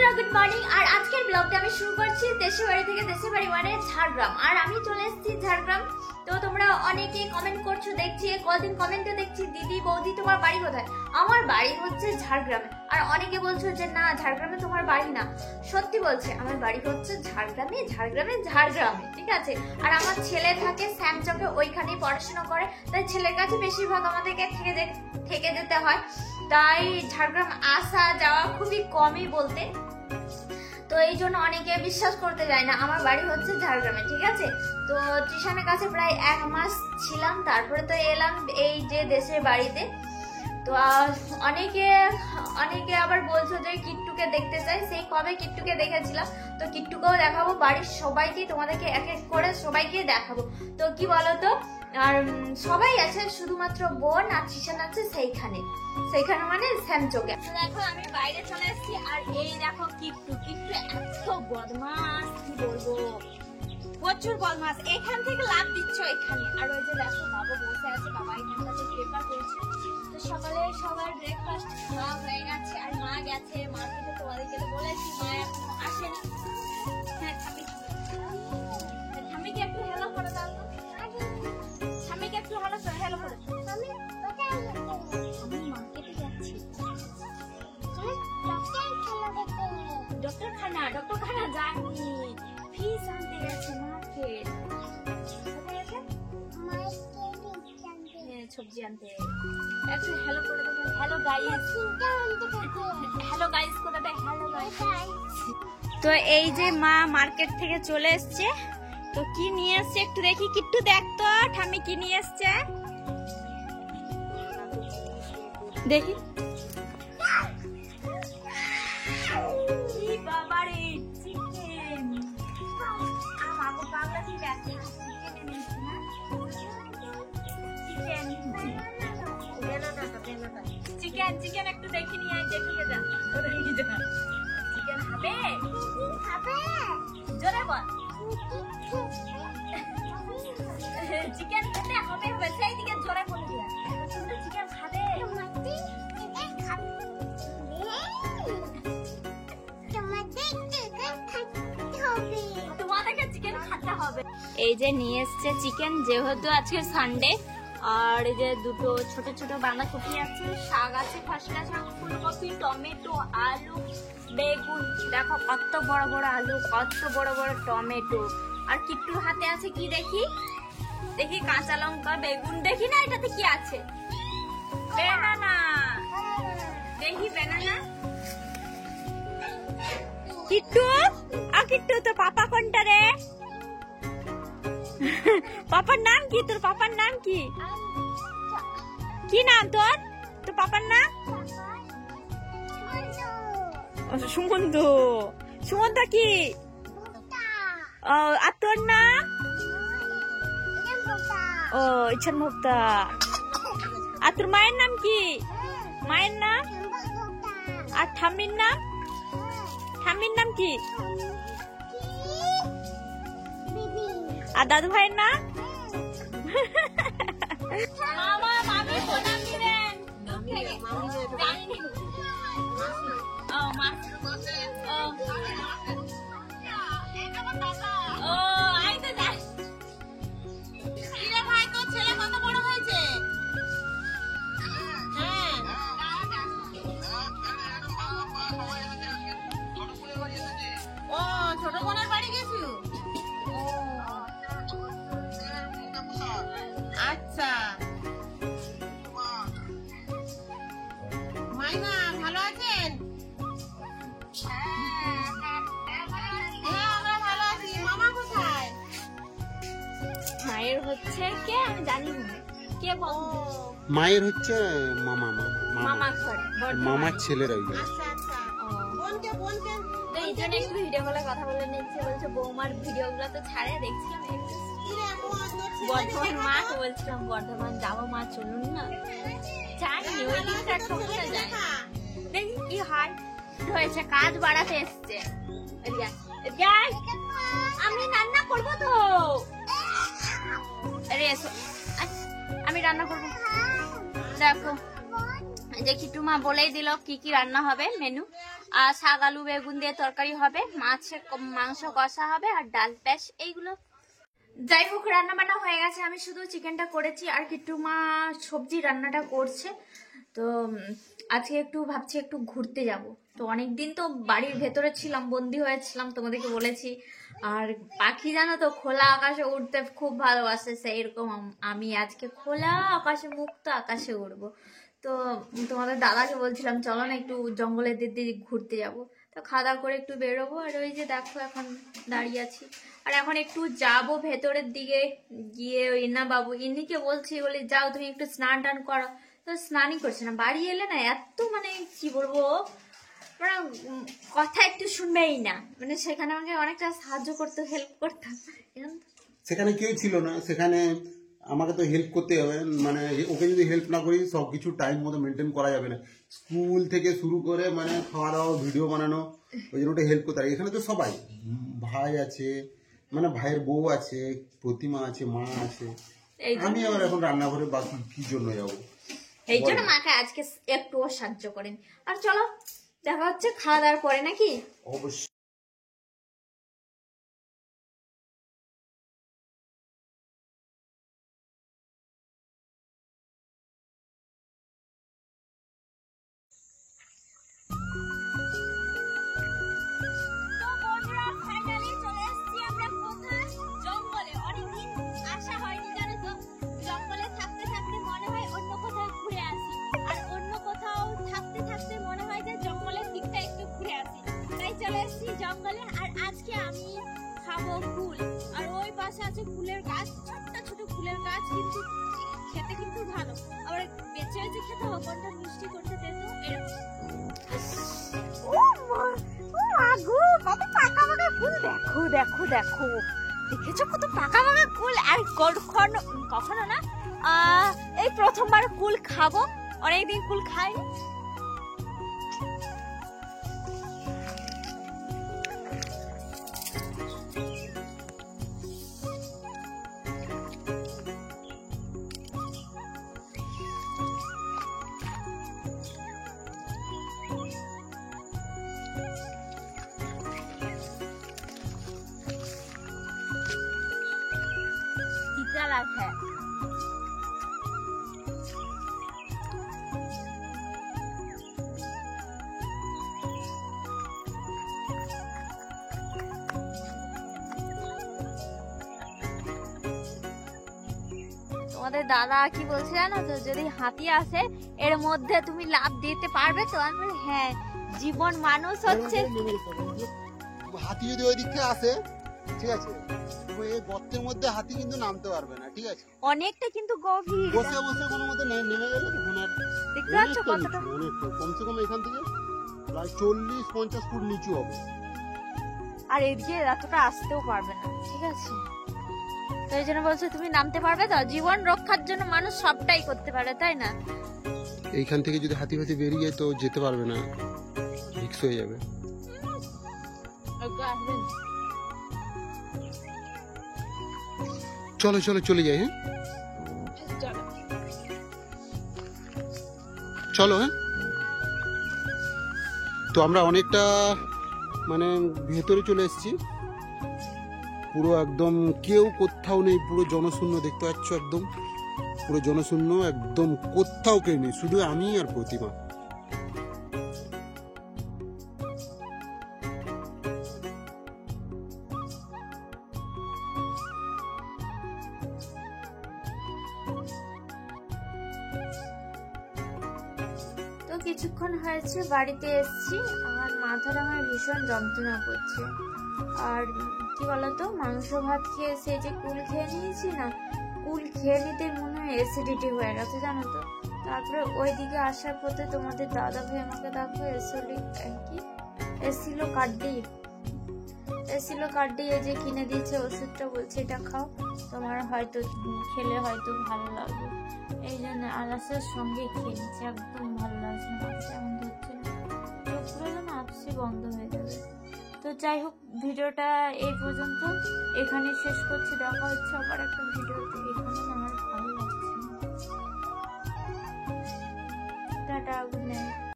বন্ধুরা good morning. আর আজকের ব্লগটা আমি শুরু করছি দেশের বাড়ি থেকে, দেশের বাড়ি মানে ঝাড়গ্রাম। আর আমি চলে এসেছি ঝাড়গ্রাম। তো তোমরা অনেকে কমেন্ট করছো, দেখছি কদিন কমেন্টে দেখছি দিদি বৌদি তোমার বাড়ি কোথায়। আমার বাড়ি হচ্ছে ঝাড়গ্রামে। আর অনেকে বলছো যে না ঝাড়গ্রামে তোমার বাড়ি না, সত্যি বলছে আমার বাড়ি হচ্ছে ঝাড়গ্রামে, ঝাড়গ্রামে, ঠিক আছে। আর আমার ছেলে থাকে শ্যামচকে, ওইখানেই পড়াশোনা করে, তাই ছেলের কাছে বেশিরভাগ আমাদেরকে থেকে যেতে হয়। তাই ঝাড়গ্রাম আসা যাওয়া খুবই কমই বলতে। তো এই জন্য অনেকে বিশ্বাস করতে যায় না আমার বাড়ি হচ্ছে ঝাড়গ্রামে, ঠিক আছে। তো ত্রিশানের কাছে প্রায় 1 মাস ছিলাম, তারপরে তো এলাম এই যে দেশের বাড়িতে। তো অনেকে আবার বলছো যে কিট্টুকে দেখতে চাই, সেই কবে কিট্টুকে দেখেছিলাম। তো কিট্টুকেও দেখাবো, বাড়ির সবাইকে তোমাদেরকে এক এক করে সবাইকে দেখাবো। তো কি বলতো, আর সবাই আছে, শুধুমাত্র বোন আর ত্রিশান আছে সেইখানে মানে শ্যামচকে। দেখো আমি বাইরে চলে এসেছি, আর এই দেখো কিট্টু এত বদমাস, কি বলবো, প্রচুর বদমাস। এখান থেকে লাভ দিচ্ছ এখানে। আর ওই যে দেখো বাবা বসে আছে, বাবা এখানটাতে পেপার করেছে। তো সকালে সবার ব্রেকফাস্ট খাওয়া হয়ে গেছে, আর মা গেছে মার্কেটে, তোমাদেরকে বলেছি মা এখন আসেনি। হ্যাঁ ঠাম্মিকে একটু হেলো করে দাও তো, ঠাম্মিকে একটু হেলো করে। আমি মার্কেটে যাচ্ছি, ডক্টরখানা যাইনি, ফিস আনতে গেছে মার্কেট, সবজি আনতে। একটু হেলো করে দেবো, হ্যালো গাইস, হ্যালো গাইস করে দে, হ্যালো গাইস। তো এই যে মা মার্কেট থেকে চলে এসছে। তো কি নিয়ে এসছে একটু দেখি, কিট্টু দেখ তো ঠাম্মি কি নিয়ে এসছে দেখি। বাবারে চিকেন, আমাকে বাংলা ঠিক আছে, চিকেন একটু দেখি নিয়ে দেখে যা। চিকেন হবে জোরে বল, চিকেন খেতে হবে, সেই দিকে জোরে বলে দিলাম। চিকেন খাবে, তোমাদেরকে চিকেন খেতে হবে। এই যে নিয়ে এসছে চিকেন, যেহেতু আজকে সানডে। আর এই যে দুটো ছোট ছোট বাঁধাকপি আছে, শাক আছে, খসলা শাক, ফুলকপি, টমেটো, আলু, বেগুন। দেখো কত বড় বড় আলু, কত বড় বড় টমেটো। আর কিট্টুর হাতে আছে কি দেখি, কাঁচা লঙ্কা, বেগুন। দেখি না এটাতে কি আছে, বেনানা। দেখি বেনানা। কিট্টু তো পাপা কোনটা রে? পাপার নাম কি? তোর পাপার নাম কি? কি নাম তোর পাপার নাম? সুমন্ত কি? আর তোর নাম? ও ইচ্ছান মুক্তা। আর তোর মায়ের নাম কি? মায়ের নাম? আর ঠাম্মির নাম কি? আর দাদু ভাইয়ের নাম? ছোট বোনের বাড়ি গেছি। আচ্ছা মাইনা ভালো আছেন? আমরা ভালো আছি। মামা কোথায়? মায়ের হচ্ছে কে আমি জানি না, কে বল? মায়ের হচ্ছে মামার ছেলের। আচ্ছা এই জন্য একটু ভিডিও কলে কথা বলে নিচ্ছে, বলছে বৌমার ভিডিও গুলো তো ছাড়ে দেখছিলাম। বর্ধমান মা তো বলছিলাম বর্ধমান যাবো, মা চলুন না, জানি ওই দিনটা ঠকতে যায়। দেখি কি হয়। হয়েছে কাজ বাড়াতে এসছে, আমি রান্না করবো তো। আরে এসো, আমি রান্না করবো। দেখো যে কিট্টু মা বলেই দিল কি কি রান্না হবে মেনু। আর শাক আলু বেগুন দিয়ে তরকারি হবে, মাংস কষা হবে আর ডাল, ব্যাস এইগুলো। যাই হোক, রান্না বান্না হয়ে গেছে, আমি শুধু চিকেনটা করেছি আর কিট্টু মা সবজি রান্নাটা করছে। তো আজকে একটু ভাবছি একটু ঘুরতে যাব। তো অনেকদিন তো বাড়ির ভেতরে ছিলাম, বন্দি হয়েছিলাম, তোমাদেরকে বলেছি। আর পাখি জানো তো খোলা আকাশে উঠতে খুব ভালোবাসে, সেইরকম আমি আজকে খোলা আকাশে, মুক্ত আকাশে উঠবো। তো তোমাদের দাদাকে বলছিলাম চলো না একটু জঙ্গলের দিকে ঘুরতে যাব। তো খাওয়া দাওয়া করে একটু বেরোবো। আর ওই যে দেখো এখন দাঁড়িয়ে আছি। আর এখন একটু যাব ভেতরের দিকে গিয়ে ওই না বাবু ইনিকে বলছি, বলে যাও তুমি একটু স্নান টান করো। তো স্নানই করছে না, বাড়ি এলে না এত মানে কি বলবো, মানে কথা একটু শুনবেই না। মানে সেখানে আমাকে অনেকটা সাহায্য করতো, হেল্প করতাম। সেখানে কেউ ছিল না, সেখানে আমাকে তো হেল্প করতে হবে। মানে ওকে যদি হেল্প না করি সব কিছু টাইম মতো মেনটেন করা যাবে না। স্কুল থেকে শুরু করে মানে খাওয়া দাওয়া, ভিডিও বানানো, ওই জন্য ওটা হেল্প করতে হবে। এখানে তো সবাই, ভাই আছে, মানে ভাইয়ের বউ আছে, প্রতিমা আছে, মা আছে। আমি আবার এখন রান্নাঘরে বাকি কি জন্য যাবো? এই জন্য মাকে আজকে একটুও সাহায্য করেন। আর চলো দেখা হচ্ছে খাওয়া দাওয়ার পরে নাকি। অবশ্যই। জঙ্গলে আর আজকে আমি খাবো কুল। আর ওই পাশে আছে ফুলের গাছ, ছোট্ট ছোট ফুলের গাছ, কিন্তু খেতে কিন্তু ভালো। আবার বেঁচে বেঁচে খেতে হবে, কোনটা মিষ্টি কোনটা তেতো এরকম। কত পাকা পাকা ফুল, দেখো দেখো দেখো, দেখেছো কত পাকা পাকা ফুল। আর কখনো না এই প্রথমবার কুল খাবো, অনেকদিন কুল খাইনি। है তোমাদের দাদা কি বলছে জানো তো, যদি হাতি আসে এর মধ্যে তুমি লাফ দিতে পারবে তো? আমি বলি হ্যাঁ, জীবন মানুষ হচ্ছে। হাতি যদি ওই দিক থেকে আসে, ঠিক আছে, এই গর্তের মধ্যে হাতি কিন্তু নামতে পারবে না, ঠিক আছে? অনেকটা কিন্তু গভীর, বসে বসে কোনো মতে নেমে গেলে দেখতে পাচ্ছ কতটা, অনেকটা কমসে কম এখান থেকে প্রায় 40-50 ফুট নিচু হবে। আর এদিকে এতটা আসতেও পারবে না, ঠিক আছে? তো এই জন্য বলছে তুমি নামতে পারবে তো? জীবন রক্ষার জন্য মানুষ সবটাই করতে পারে, তাই না? এইখান থেকে যদি হাতি ফাতি বেরিয়ে যায় তো যেতে পারবে না, রিস্ক হয়ে যাবে। চলো চলো চলে যাই। হ্যাঁ চলো। হ্যাঁ তো আমরা অনেকটা মানে ভেতরে চলে এসেছি, পুরো একদম কেউ কোথাও নেই, পুরো জনশূন্য, দেখতে পাচ্ছ একদম পুরো জনশূন্য, একদম কোথাও কেউ নেই, শুধু আমি আর প্রতিমা। তো কিছুক্ষণ হয়েছে বাড়িতে এসেছি, আমার মাথাটা আমার ভীষণ যন্ত্রণা করছে। আর কি বলতো, মাংস ভাত খেয়ে সে যে কুল খেয়ে নিয়েছি না, কুল খেয়ে নিতে মনে হয় অ্যাসিডিটি হয়ে গেছে জানো তো। তারপরে ওইদিকে আসার পথে তোমাদের দাদা ভাই আমাকে দেখো এসিলো কার্ড দিয়ে যে কিনে দিয়েছে ওষুধটা, বলছে এটা খাও, তোমার হয়তো খেলে হয়তো ভালো লাগবে। এই জন্য আলাসের সঙ্গে খেয়ে নিচ্ছে, একদম ভালো লাগছে না, এমন হচ্ছে না, চোখগুলো যেন আপসে বন্ধ হয়ে যাবে। তো যাই হোক, ভিডিওটা এই পর্যন্ত এখানে শেষ করছি। দেখা হচ্ছে আবার একটা ভিডিওতে। এখানে আমার ভালো লাগছে না। Tata, good night.